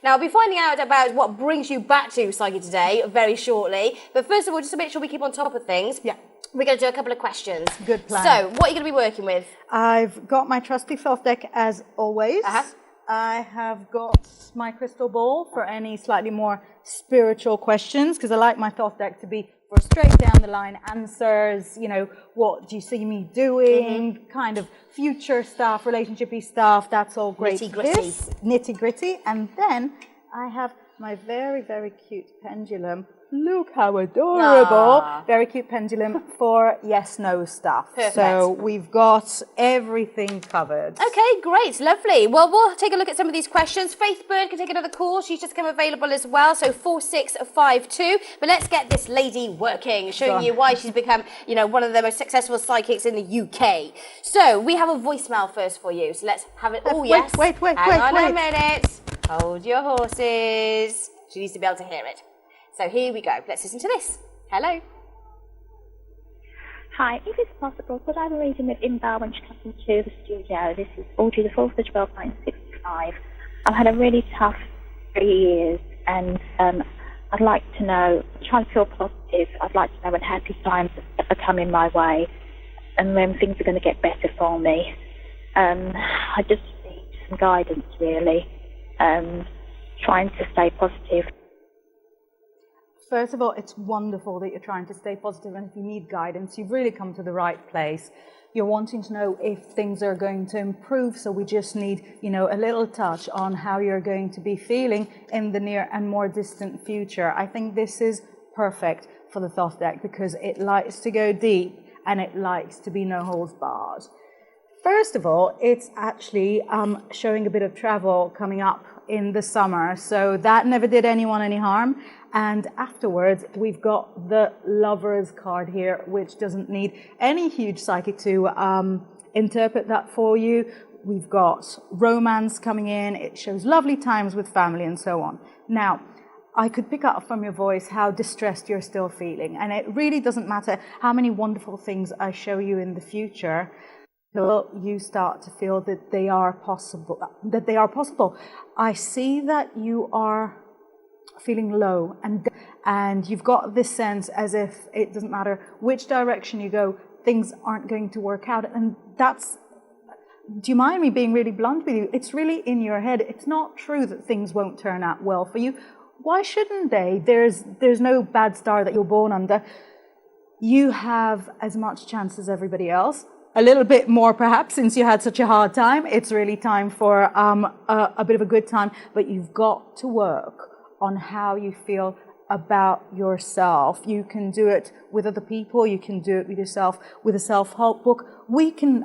Now, I'll be finding out about what brings you back to Psychic today very shortly. But first of all, just to make sure we keep on top of things, we're going to do a couple of questions. Good plan. So, what are you going to be working with? I've got my trusty fluff deck as always. I have got my crystal ball for any slightly more spiritual questions, because I like my thought deck to be for straight down the line answers. You know, what do you see me doing? Kind of future stuff, relationship-y stuff. That's all great. Nitty gritty. And then I have my very, very cute pendulum. Look how adorable. Very cute pendulum for yes-no stuff. Perfect. So we've got everything covered. Okay, great, lovely. Well, we'll take a look at some of these questions. Faith Bird can take another call. She's just come available as well, so 4652. But let's get this lady working, showing you why she's become, you know, one of the most successful psychics in the UK. So we have a voicemail first for you. So let's have it. Oh, yes. Wait. Hang on a minute. Hold your horses. She needs to be able to hear it. So here we go. Let's listen to this. Hello. Hi, if it's possible, could I have a reading with Inbaal when she comes into the studio? This is Audrey, the 4th of 12th, 1965. I've had a really tough 3 years, and I'd like to know, I'm trying to feel positive, I'd like to know when happy times are coming my way and when things are going to get better for me. I just need some guidance, really, trying to stay positive. First of all, it's wonderful that you're trying to stay positive, and if you need guidance, you've really come to the right place. You're wanting to know if things are going to improve, so we just need, you know, a little touch on how you're going to be feeling in the near and more distant future. I think this is perfect for the Thoth deck because it likes to go deep and it likes to be no holds barred. First of all, it's actually showing a bit of travel coming up in the summer, so that never did anyone any harm. And afterwards, we've got the Lovers card here, which doesn't need any huge psychic to interpret that for you. We've got romance coming in. It shows lovely times with family and so on. Now, I could pick up from your voice how distressed you're still feeling. And it really doesn't matter how many wonderful things I show you in the future, till you start to feel that they are possible. I see that you are feeling low and you've got this sense as if it doesn't matter which direction you go, things aren't going to work out. And that's, do you mind me being really blunt with you? It's really in your head. It's not true that things won't turn out well for you. Why shouldn't they? There's no bad star that you're born under. You have as much chance as everybody else. A little bit more perhaps, since you had such a hard time. It's really time for a bit of a good time, but you've got to work on how you feel about yourself. You can do it with other people, you can do it with yourself, with a self-help book. We can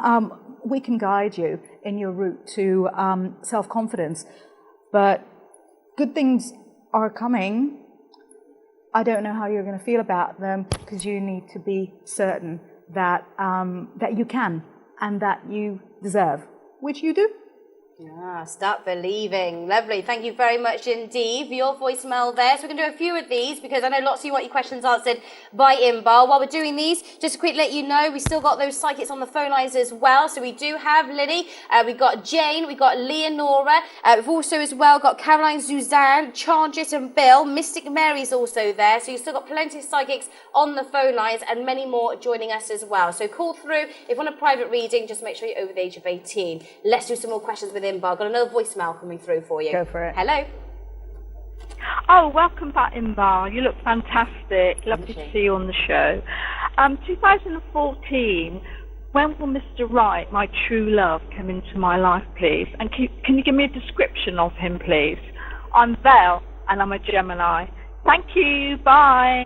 guide you in your route to self-confidence, but good things are coming. I don't know how you're going to feel about them, because you need to be certain that that you can and that you deserve, which you do. Start believing. Lovely. Thank you very much indeed for your voicemail there. So we're going to do a few of these because I know lots of you want your questions answered by Inbaal. While we're doing these, just to quickly let you know, we still got those psychics on the phone lines as well. So we do have Lily, we've got Jane, we've got Leonora, we've also as well got Caroline, Suzanne, Chargit and Bill. Mystic Mary's also there. So you've still got plenty of psychics on the phone lines and many more joining us as well. So call through. If you want a private reading, just make sure you're over the age of 18. Let's do some more questions with Inbaal. Got another voicemail coming through for you. Go for it. Hello. Oh, welcome back, Inbaal. You look fantastic. Lovely to see you on the show. 2014, when will Mr. Right, my true love, come into my life, please? And can you give me a description of him, please? I'm Val, and I'm a Gemini. Thank you. Bye.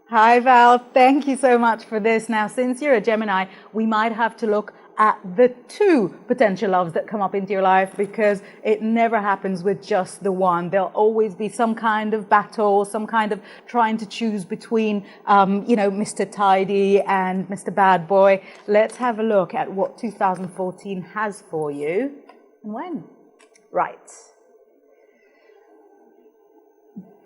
Hi, Val. Thank you so much for this. Now, since you're a Gemini, we might have to look at the 2 potential loves that come up into your life, because it never happens with just the one. There'll always be some kind of battle, some kind of trying to choose between, you know, Mr. Tidy and Mr. Bad Boy. Let's have a look at what 2014 has for you and when. Right.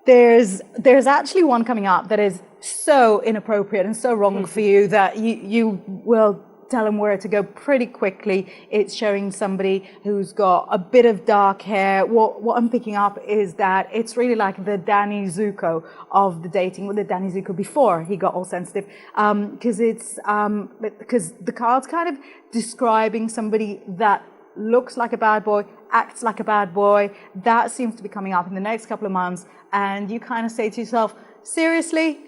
There's actually one coming up that is so inappropriate and so wrong for you that you will tell them where to go pretty quickly. It's showing somebody who's got a bit of dark hair. What I'm picking up is that it's really like the Danny Zuko of the dating, with the Danny Zuko before he got all sensitive, because because the card's kind of describing somebody that looks like a bad boy, acts like a bad boy. That seems to be coming up in the next couple of months, and you kind of say to yourself, seriously,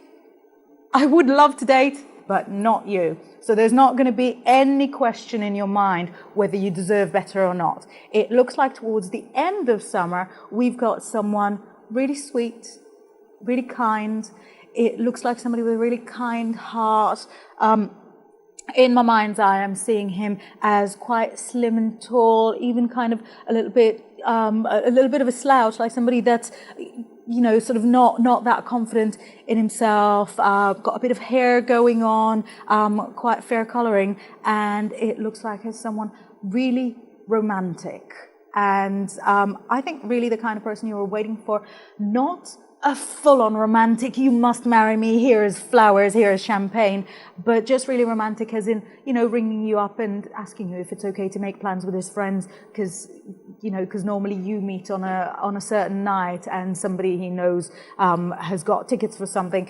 I would love to date, but not you. So there's not going to be any question in your mind whether you deserve better or not. It looks like towards the end of summer, we've got someone really sweet, really kind. It looks like somebody with a really kind heart. In my mind's eye, I'm seeing him as quite slim and tall, even kind of a little bit of a slouch, like somebody that's, you know, sort of not that confident in himself, got a bit of hair going on, quite fair colouring, and it looks like as someone really romantic. And I think really the kind of person you were waiting for, not a full-on romantic, you must marry me, here is flowers, here is champagne, but just really romantic as in, you know, ringing you up and asking you if it's okay to make plans with his friends, because, you know, because normally you meet on a certain night and somebody he knows has got tickets for something.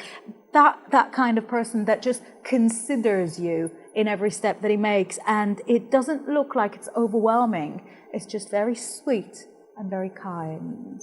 That kind of person that just considers you in every step that he makes, and it doesn't look like it's overwhelming. It's just very sweet and very kind.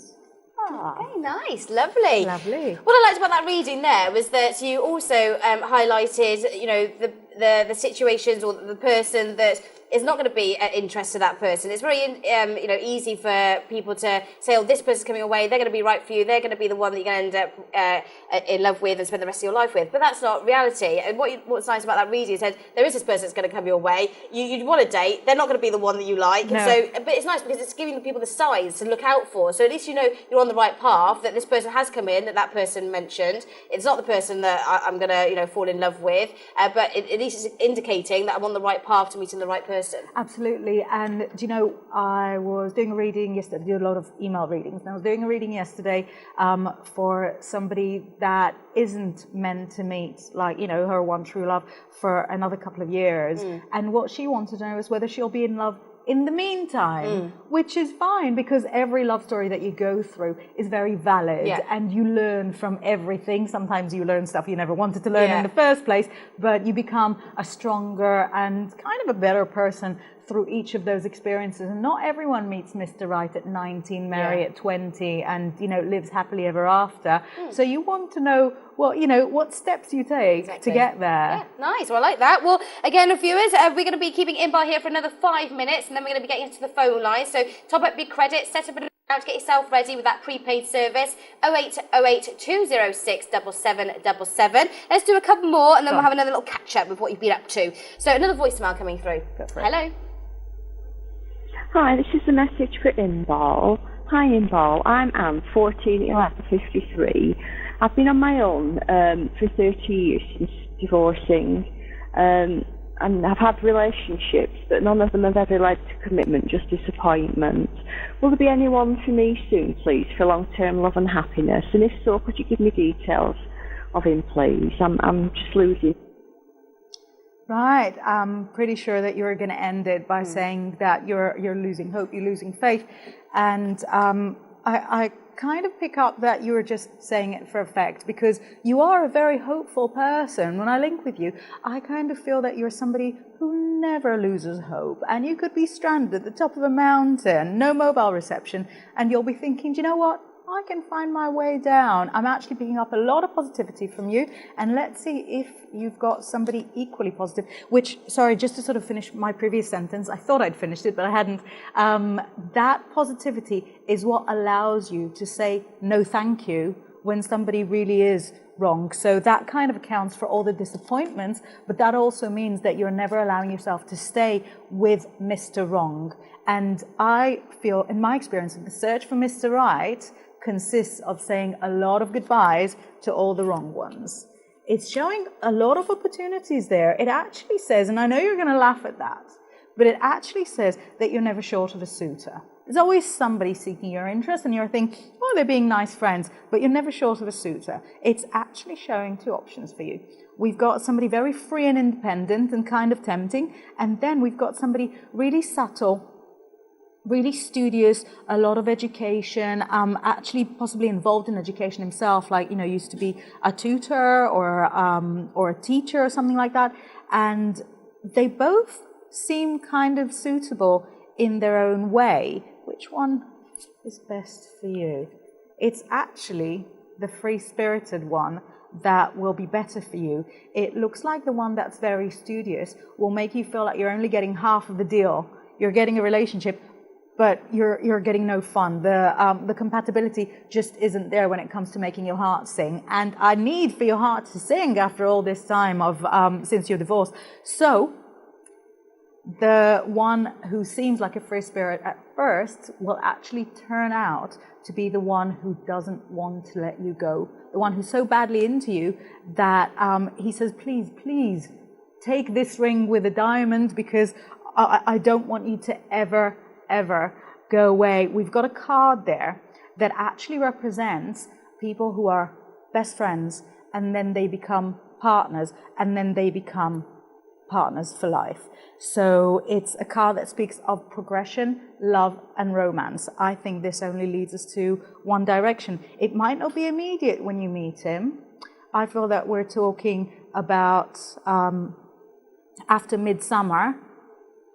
Okay, nice, lovely. Lovely. What I liked about that reading there was that you also highlighted, you know, the situations or the person that is not going to be an interest to that person. It's very, you know, easy for people to say, oh, this person's coming away, they're going to be right for you, they're going to be the one that you're going to end up in love with and spend the rest of your life with. But that's not reality. And what's nice about that reading is that there is this person that's going to come your way. You want to date, they're not going to be the one that you like. No. And so, but it's nice because it's giving the people the signs to look out for. So at least you know you're on the right path, that this person has come in, that person mentioned. It's not the person that I'm going to, you know, fall in love with, but at least it's indicating that I'm on the right path to meeting the right person. Absolutely. And do you know, I was doing a reading yesterday. I do a lot of email readings, and I was doing a reading yesterday for somebody that isn't meant to meet, like, you know, her one true love for another couple of years. And what she wanted to know is whether she'll be in love in the meantime, which is fine, because every love story that you go through is very valid, and you learn from everything. Sometimes you learn stuff you never wanted to learn in the first place, but you become a stronger and kind of a better person through each of those experiences. And not everyone meets Mr. Right at 19, marry at 20, and, you know, lives happily ever after. So you want to know what, you know, what steps you take to get there. Yeah, nice. Well, I like that. Well, again, viewers, we're going to be keeping Inbaal here for another 5 minutes, and then we're going to be getting into the phone line. So top up your credit, set up an account to get yourself ready with that prepaid service, 0808 206 7777. Let's do a couple more, and then we'll have another little catch up with what you've been up to. So another voicemail coming through. Go for it. Hello. Hi, this is a message for Inbaal. Hi Inbaal, I'm Anne, 141153. I've been on my own for 30 years since divorcing, and I've had relationships, but none of them have ever led to commitment, just disappointment. Will there be anyone for me soon, please, for long-term love and happiness? And if so, could you give me details of him, please? I'm just losing. Right, I'm pretty sure that you're going to end it by saying that you're losing hope, you're losing faith, and I kind of pick up that you were just saying it for effect, because you are a very hopeful person. When I link with you, I kind of feel that you're somebody who never loses hope, and you could be stranded at the top of a mountain, no mobile reception, and you'll be thinking, do you know what? I can find my way down. I'm actually picking up a lot of positivity from you, and let's see if you've got somebody equally positive, which, sorry, just to sort of finish my previous sentence, I thought I'd finished it, but I hadn't. That positivity is what allows you to say no thank you when somebody really is wrong. So that kind of accounts for all the disappointments, but that also means that you're never allowing yourself to stay with Mr. Wrong. And I feel, in my experience, the search for Mr. Right consists of saying a lot of goodbyes to all the wrong ones. It's showing a lot of opportunities there. It actually says, and I know you're going to laugh at that, but it actually says that you're never short of a suitor. There's always somebody seeking your interest, and you're thinking, oh, they're being nice friends, but you're never short of a suitor. It's actually showing two options for you. We've got somebody very free and independent and kind of tempting, and then we've got somebody really subtle, really studious, a lot of education, actually possibly involved in education himself, like, used to be a tutor or a teacher or something like that. And they both seem kind of suitable in their own way. Which one is best for you? It's actually the free-spirited one that will be better for you. It looks like the one that's very studious will make you feel like you're only getting half of the deal. You're getting a relationship, but you're getting no fun. The compatibility just isn't there when it comes to making your heart sing. And I need for your heart to sing after all this time of since your divorce. So the one who seems like a free spirit at first will actually turn out to be the one who doesn't want to let you go. The one who's so badly into you that he says, please, please, take this ring with a diamond, because I don't want you to ever go away. We've got a card there that actually represents people who are best friends, and then they become partners, and then they become partners for life. So it's a card that speaks of progression, love, and romance. I think this only leads us to one direction. It might not be immediate when you meet him. I feel that we're talking about after midsummer.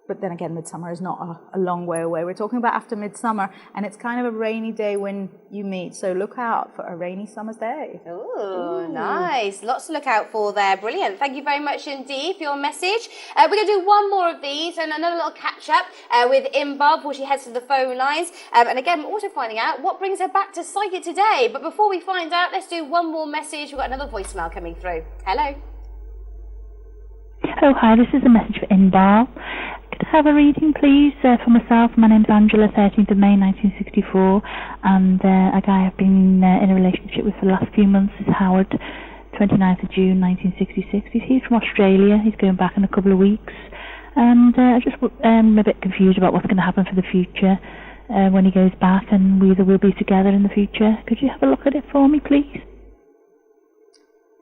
But then again, midsummer is not a long way away. We're talking about after midsummer, and it's kind of a rainy day when you meet. So look out for a rainy summer's day. Ooh, nice. Lots to look out for there. Brilliant. Thank you very much indeed for your message. We're going to do one more of these and another little catch-up with Inbaal before she heads to the phone lines. And again, we're also finding out what brings her back to Psychic today. But before we find out, let's do one more message. We've got another voicemail coming through. Hello. Oh, hi. This is a message for Inbaal. Could I have a reading, please, for myself? My name's Angela, 13th of May, 1964, and a guy I've been in a relationship with for the last few months is Howard, 29th of June, 1966. He's from Australia. He's going back in a couple of weeks, and I'm a bit confused about what's going to happen for the future when he goes back, and we either will be together in the future. Could you have a look at it for me, please?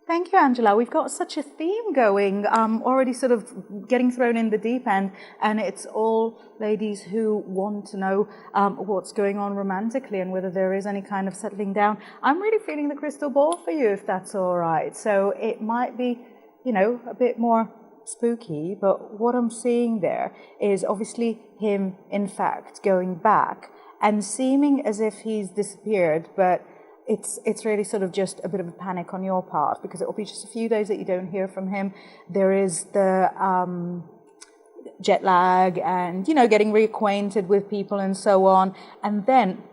Thank you, Angela. We've got such a theme going, already sort of getting thrown in the deep end, and it's all ladies who want to know what's going on romantically and whether there is any kind of settling down. I'm really feeling the crystal ball for you, if that's all right. So it might be, a bit more spooky, but what I'm seeing there is obviously him, in fact, going back and seeming as if he's disappeared, but it's really sort of just a bit of a panic on your part, because it will be just a few days that you don't hear from him. There is the jet lag and, getting reacquainted with people and so on. And then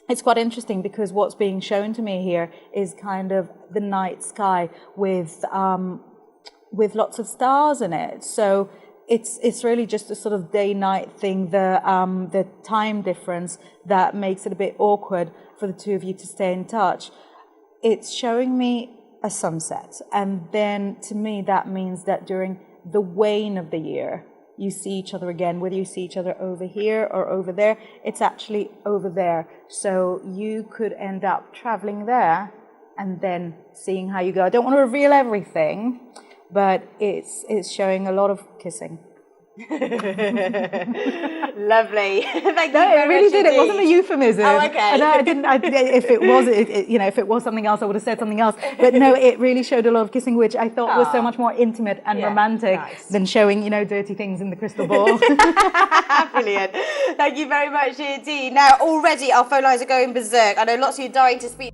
it's quite interesting because what's being shown to me here is kind of the night sky with lots of stars in it. So it's really just a sort of day-night thing, the time difference that makes it a bit awkward for the two of you to stay in touch. It's showing me a sunset, and then to me that means that during the wane of the year you see each other again. Whether you see each other over here or over there, it's actually over there. So you could end up traveling there and then seeing how you go. I don't want to reveal everything, but it's showing a lot of kissing. Lovely. Thank you No, very it really much did. indeed. It wasn't a euphemism. Oh, okay. No, I didn't. If it was, if it was something else, I would have said something else. But no, it really showed a lot of kissing, which I thought was so much more intimate and romantic than showing, dirty things in the crystal ball. Brilliant. Thank you very much indeed. Now, already our phone lines are going berserk. I know lots of you are dying to speak.